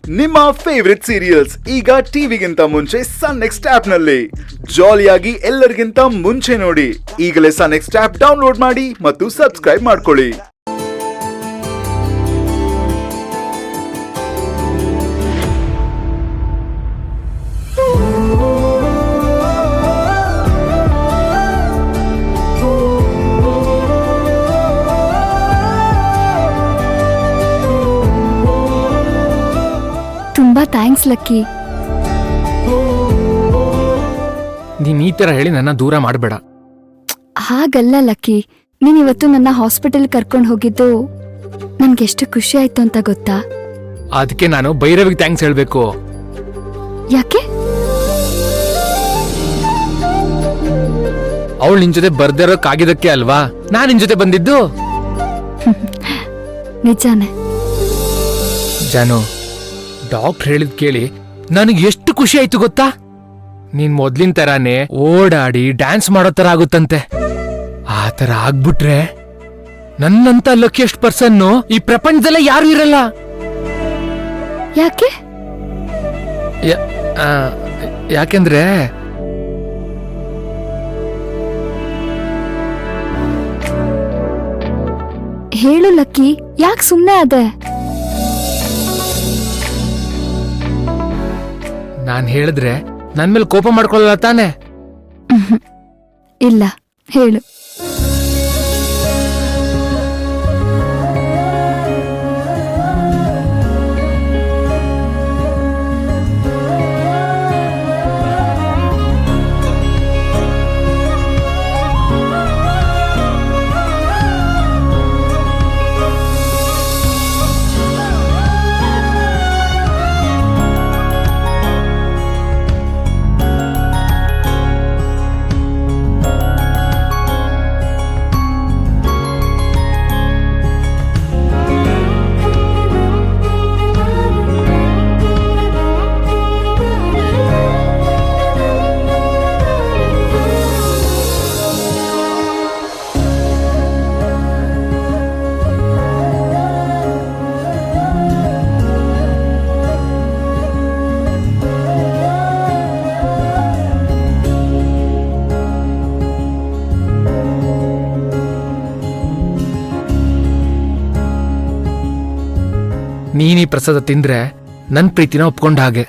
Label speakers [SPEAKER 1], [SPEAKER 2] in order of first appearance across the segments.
[SPEAKER 1] ನಿಮ್ಮ favourite serials ಈಗ ಟಿವಿಗಿಂತ ಮುಂಚೆ ಸನ್ ನೆಕ್ಸ್ಟ್ ಆಪ್ ನಲ್ಲಿ ಜಾಲಿಯಾಗಿ ಎಲ್ಲರಿಗಿಂತ ಮುಂಚೆ ನೋಡಿ. ಈಗಲೇ ಸನ್ ನೆಕ್ಸ್ಟ್ ಆಪ್ ಡೌನ್ಲೋಡ್ ಮಾಡಿ ಮತ್ತು ಸಬ್ಸ್ಕ್ರೈಬ್ ಮಾಡ್ಕೊಳ್ಳಿ.
[SPEAKER 2] ತುಂಬಾ ಥ್ಯಾಂಕ್ಸ್ ಲಕ್ಕಿ.
[SPEAKER 3] ನೀನ್ ಈ ತರ ಹೇಳಿ ನನ್ನ ದೂರ ಮಾಡಬೇಡ.
[SPEAKER 2] ಹಾಗಲ್ಲ ಲಕ್ಕಿ, ನೀನ್ ಇವತ್ತು ನನ್ನ ಹಾಸ್ಪಿಟಲ್ ಕರ್ಕೊಂಡು ಹೋಗಿದ್ದು ನನ್ಗೆಷ್ಟು ಖುಷಿ ಆಯ್ತು ಅಂತ ಗೊತ್ತಾ?
[SPEAKER 3] ಅದಕ್ಕೆ ನಾನು ಭೈರವಿಗೆ ಥ್ಯಾಂಕ್ಸ್ ಹೇಳ್ಬೇಕು.
[SPEAKER 2] ಯಾಕೆ?
[SPEAKER 3] ಅವಳು ನಿನ್ ಜೊತೆ ಬರ್ದಿರೋಕ್ಕಾಗಿದ್ದಕ್ಕೆ ಅಲ್ವಾ ನಾನ್ ನಿನ್ ಜೊತೆ ಬಂದಿದ್ದು.
[SPEAKER 2] ನಿಜಾನೇ
[SPEAKER 3] ಜಾನು, ಡಾಕ್ಟರ್ ಹೇಳಿದ್ ಕೇಳಿ ನನಗೆ ಎಷ್ಟು ಖುಷಿ ಆಯ್ತು ಗೊತ್ತಾ? ನೀನ್ ಮೊದ್ಲಿನ ತರಾನೇ ಓಡಾಡಿ ಡ್ಯಾನ್ಸ್ ಮಾಡೋ ತರ ಆಗುತ್ತಂತೆ. ಆ ತರ ಆಗ್ಬಿಟ್ರೆ ನನ್ನಂತ ಲಕ್ಕಿಯಸ್ಟ್ ಪರ್ಸನ್ನು ಈ ಪ್ರಪಂಚದಲ್ಲೇ ಯಾರು ಇರಲ್ಲ.
[SPEAKER 2] ಯಾಕೆ?
[SPEAKER 3] ಯಾಕೆಂದ್ರೆ
[SPEAKER 2] ಹೇಳು ಲಕ್ಕಿ, ಯಾಕೆ ಸುಮ್ನೆ ಅದೇ?
[SPEAKER 3] ನಾನ್ ಹೇಳಿದ್ರೆ ನನ್ ಮೇಲೆ ಕೋಪ ಮಾಡ್ಕೊಳ್ಳಲ್ಲ ತಾನೆ?
[SPEAKER 2] ಇಲ್ಲ, ಹೇಳು.
[SPEAKER 3] ನೀನ್ ಈ ಪ್ರಸಾದ ತಿಂದ್ರೆ ನನ್ ಪ್ರೀತಿನ ಒಪ್ಕೊಂಡ ಹಾಗೆ.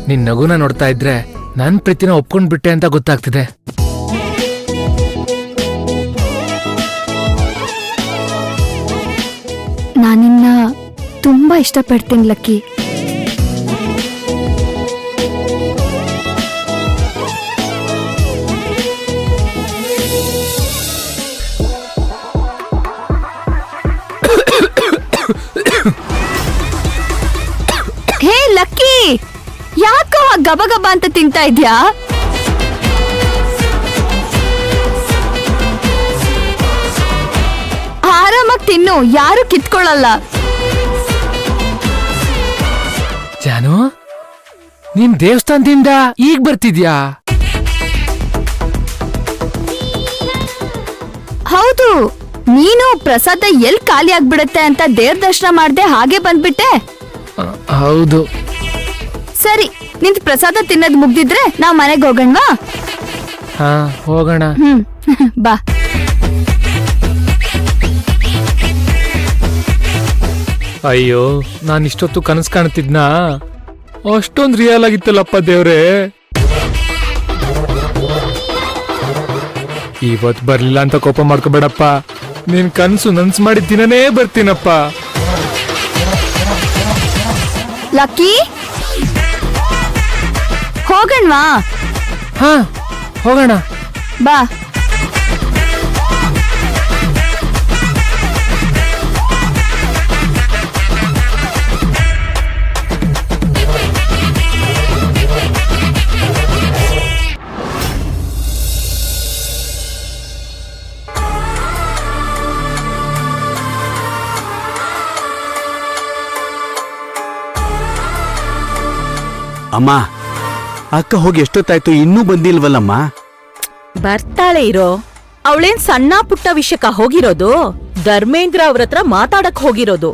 [SPEAKER 3] ನಿನ್ ನಗುನ ನೋಡ್ತಾ ಇದ್ರೆ ನನ್ ಪ್ರೀತಿನ ಒಪ್ಕೊಂಡ್ಬಿಟ್ಟೆ ಅಂತ ಗೊತ್ತಾಗ್ತಿದೆ.
[SPEAKER 2] ನಾನಿನ್ನ ತುಂಬಾ ಇಷ್ಟಪಡ್ತೀನಿ ಲಕ್ಕಿ. ಹೇ ಲಕ್ಕಿ, ಯಾಕೋ ಗಬ ಗಬ ಅಂತ ತಿಂತಾ ಇದ್ಯಾ? ಆರಾಮಾಗಿ ತಿನ್ನು, ಯಾರು ಕಿತ್ಕೊಳ್ಳಲ್ಲ.
[SPEAKER 3] ಜಾನು, ನೀನ್ ದೇವಸ್ಥಾನದಿಂದ ಈಗ ಬರ್ತಿದ್ಯಾ?
[SPEAKER 2] ಹೌದು, ನೀನು ಪ್ರಸಾದ ಎಲ್ ಖಾಲಿ ಆಗ್ಬಿಡತ್ತೆ ಅಂತ ದೇವ್ರ ದರ್ಶನ ಮಾಡ್ದೆ ಹಾಗೆ ಬಂದ್ಬಿಟ್ಟೆ.
[SPEAKER 3] ಹೌದು.
[SPEAKER 2] ಸರಿ, ನಿಂತ್ ಪ್ರಸಾದ ತಿನ್ನೋದ್ ಮುಗ್ದಿದ್ರೆ ನಾವ್ ಮನೆಗ್ ಹೋಗಣ್ವಾ?
[SPEAKER 3] ಹಾ, ಹೋಗೋಣ.
[SPEAKER 2] ಬಾ.
[SPEAKER 3] ಅಯ್ಯೋ, ನಾನ್ ಇಷ್ಟೊತ್ತು ಕನಸು ಕಾಣ್ತಿದ್ನಾ? ಅಷ್ಟೊಂದ್ ರಿಯಲ್ ಆಗಿತ್ತಲ್ಲಪ್ಪ ದೇವ್ರೆ. ಇವತ್ ಬರ್ಲಿಲ್ಲ ಅಂತ ಕೋಪ ಮಾಡ್ಕೋಬೇಡಪ್ಪ. ನೀನ್ ಕನ್ಸು ನನ್ಸ್ ಮಾಡಿ ದಿನನೇ ಬರ್ತೀನಪ್ಪ.
[SPEAKER 2] ಲಕ್ಕಿ, ಹೋಗಣ್ವಾ?
[SPEAKER 3] ಹಾ, ಹೋಗೋಣ.
[SPEAKER 2] ಬಾ.
[SPEAKER 4] ಅಮ್ಮ, ಅಕ್ಕ ಹೋಗಿ ಎಷ್ಟೊತ್ತಾಯ್ತು, ಇನ್ನೂ ಬಂದಿಲ್ವಲ್ಲಮ್ಮ?
[SPEAKER 5] ಬರ್ತಾಳೆ ಇರೋ. ಅವಳೇನ್ ಸಣ್ಣ ಪುಟ್ಟ ವಿಷಯಕ್ಕ ಹೋಗಿರೋದು, ಧರ್ಮೇಂದ್ರ ಅವ್ರ ಹತ್ರ ಮಾತಾಡಕ್ ಹೋಗಿರೋದು.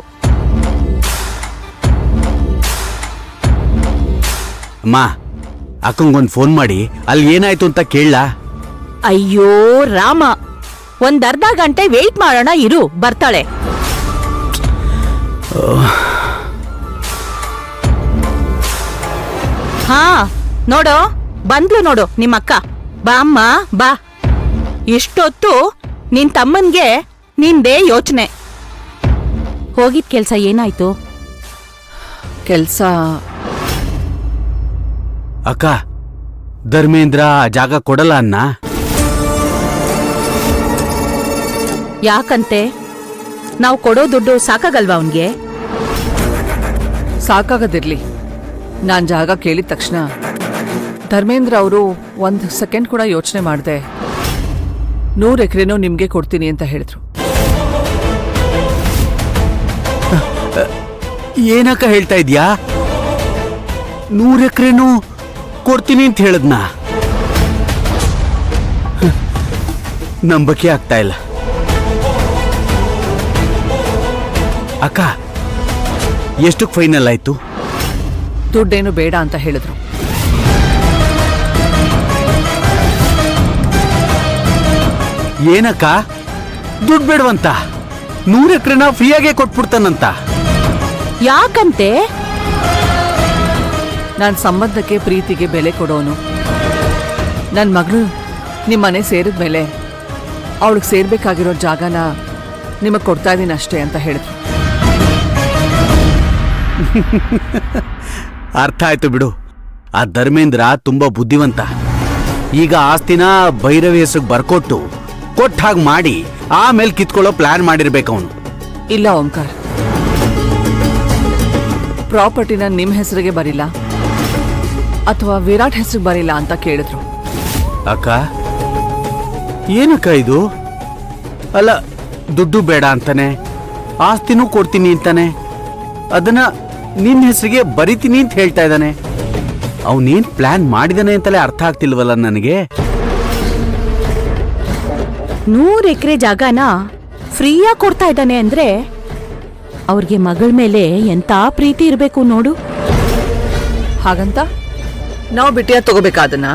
[SPEAKER 4] ಅಮ್ಮ, ಅಕ್ಕಂಗೊಂದು ಫೋನ್ ಮಾಡಿ ಅಲ್ಲಿ ಏನಾಯ್ತು ಅಂತ ಕೇಳಲಾ?
[SPEAKER 5] ಅಯ್ಯೋ ರಾಮ, ಒಂದರ್ಧ ಗಂಟೆ ವೇಟ್ ಮಾಡೋಣ ಇರು, ಬರ್ತಾಳೆ. ಹಾ ನೋಡೋ, ಬಂದ್ಲು ನೋಡು ನಿಮ್ಮಕ್ಕ. ಬಾ ಅಮ್ಮ ಬಾ. ಇಷ್ಟೊತ್ತು ನಿನ್ ತಮ್ಮನ್ಗೆ ನಿಂದೇ ಯೋಚನೆ. ಹೋಗಿದ್ ಕೆಲ್ಸ ಏನಾಯ್ತು?
[SPEAKER 6] ಕೆಲ್ಸ
[SPEAKER 4] ಅಕ್ಕ, ಧರ್ಮೇಂದ್ರ ಆ ಜಾಗ ಕೊಡಲ್ಲ ಅನ್ನ.
[SPEAKER 5] ಯಾಕಂತೆ? ನಾವು ಕೊಡೋ ದುಡ್ಡು ಸಾಕಾಗಲ್ವಾ ಅವನ್ಗೆ?
[SPEAKER 6] ಸಾಕಾಗದಿರ್ಲಿ. ನಾನ್ ಜಾಗ ಕೇಳಿದ ತಕ್ಷಣ ಧರ್ಮೇಂದ್ರ ಅವರು 1 ಸೆಕೆಂಡ್ ಕೂಡ ಯೋಚನೆ ಮಾಡ್ದೆ 100 ಎಕರೆನೂ ನಿಮ್ಗೆ ಕೊಡ್ತೀನಿ ಅಂತ ಹೇಳಿದ್ರು.
[SPEAKER 4] ಏನಕ್ಕ ಹೇಳ್ತಾ ಇದ್ಯಾ? 100 ಎಕರೆನೂ ಕೊಡ್ತೀನಿ ಅಂತ ಹೇಳದ್ನ? ನಂಬಕ್ಕೆ ಆಗ್ತಾ ಇಲ್ಲ. ಅಕ್ಕ, ಎಷ್ಟಕ್ಕೆ ಫೈನಲ್ ಆಯ್ತು?
[SPEAKER 6] ದುಡ್ಡೇನು ಬೇಡ ಅಂತ ಹೇಳಿದ್ರು.
[SPEAKER 4] ಏನಕ್ಕ, ದುಡ್ಡು ಬೇಡವಂತ? 100 ಎಕರೆನ ಫ್ರೀಯಾಗೆ ಕೊಟ್ಬಿಡ್ತಾನಂತ?
[SPEAKER 5] ಯಾಕಂತೆ?
[SPEAKER 6] ನಾನ್ ಸಂಬಂಧಕ್ಕೆ ಪ್ರೀತಿಗೆ ಬೆಲೆ ಕೊಡೋನು. ನನ್ ಮಗಳು ನಿಮ್ಮನೆ ಸೇರಿದ್ಮೇಲೆ ಅವಳಿಗೆ ಸೇರ್ಬೇಕಾಗಿರೋ ಜಾಗನ ನಿಮಗ್ ಕೊಡ್ತಾ ಇದೀನಿ ಅಷ್ಟೇ ಅಂತ ಹೇಳಿದ್ರು.
[SPEAKER 4] ಅರ್ಥ ಆಯ್ತು ಬಿಡು. ಆ ಧರ್ಮೇಂದ್ರ ತುಂಬಾ ಬುದ್ಧಿವಂತ. ಈಗ ಆಸ್ತಿನ ಭೈರವಿ ಹೆಸರಿಗೆ ಬರ್ಕೊಟ್ಟು ಕೊಟ್ಟ ಹಾಗೆ ಮಾಡಿ ಆಮೇಲೆ ಕಿತ್ಕೊಳ್ಳೋ ಪ್ಲಾನ್ ಮಾಡಿರ್ಬೇಕು ಅವನು.
[SPEAKER 6] ಇಲ್ಲ ಓಂಕಾರ್, ಪ್ರಾಪರ್ಟಿನ ನಿಮ್ ಹೆಸರಿಗೆ ಬರಿಲ್ಲ ಅಥವಾ ವಿರಾಟ್ ಹೆಸರಿಗೆ ಬರಿಲ್ಲ ಅಂತ ಕೇಳಿದ್ರು.
[SPEAKER 4] ಅಕ್ಕ, ಏನಕ್ಕ ಇದು? ಅಲ್ಲ, ದುಡ್ಡು ಬೇಡ ಅಂತಾನೆ, ಆಸ್ತಿನೂ ಕೊಡ್ತೀನಿ ಅಂತಾನೆ, ಅದನ್ನ ನಿನ್ನ ಹೆಸರಿಗೆ ಬರಿತೀನಿ ಅಂತ ಹೇಳ್ತಾ ಇದ್ದಾನೆ. ಅವನೇನ್ ಪ್ಲಾನ್ ಮಾಡಿದಾನೆ ಅಂತಲೇ ಅರ್ಥ ಆಗ್ತಿಲ್ವಲ್ಲ ನನಗೆ.
[SPEAKER 5] 100 ಎಕರೆ ಜಾಗನ ಫ್ರೀಯಾಗಿ ಕೊಡ್ತಾ ಇದ್ದಾನೆ ಅಂದ್ರೆ ಅವ್ರಿಗೆ ಮಗಳ ಮೇಲೆ ಎಂತ ಪ್ರೀತಿ ಇರ್ಬೇಕು ನೋಡು.
[SPEAKER 6] ಹಾಗಂತ ನಾವು ಬಿಟ್ಟಿಯ ತಗೋಬೇಕಾದನ್ನ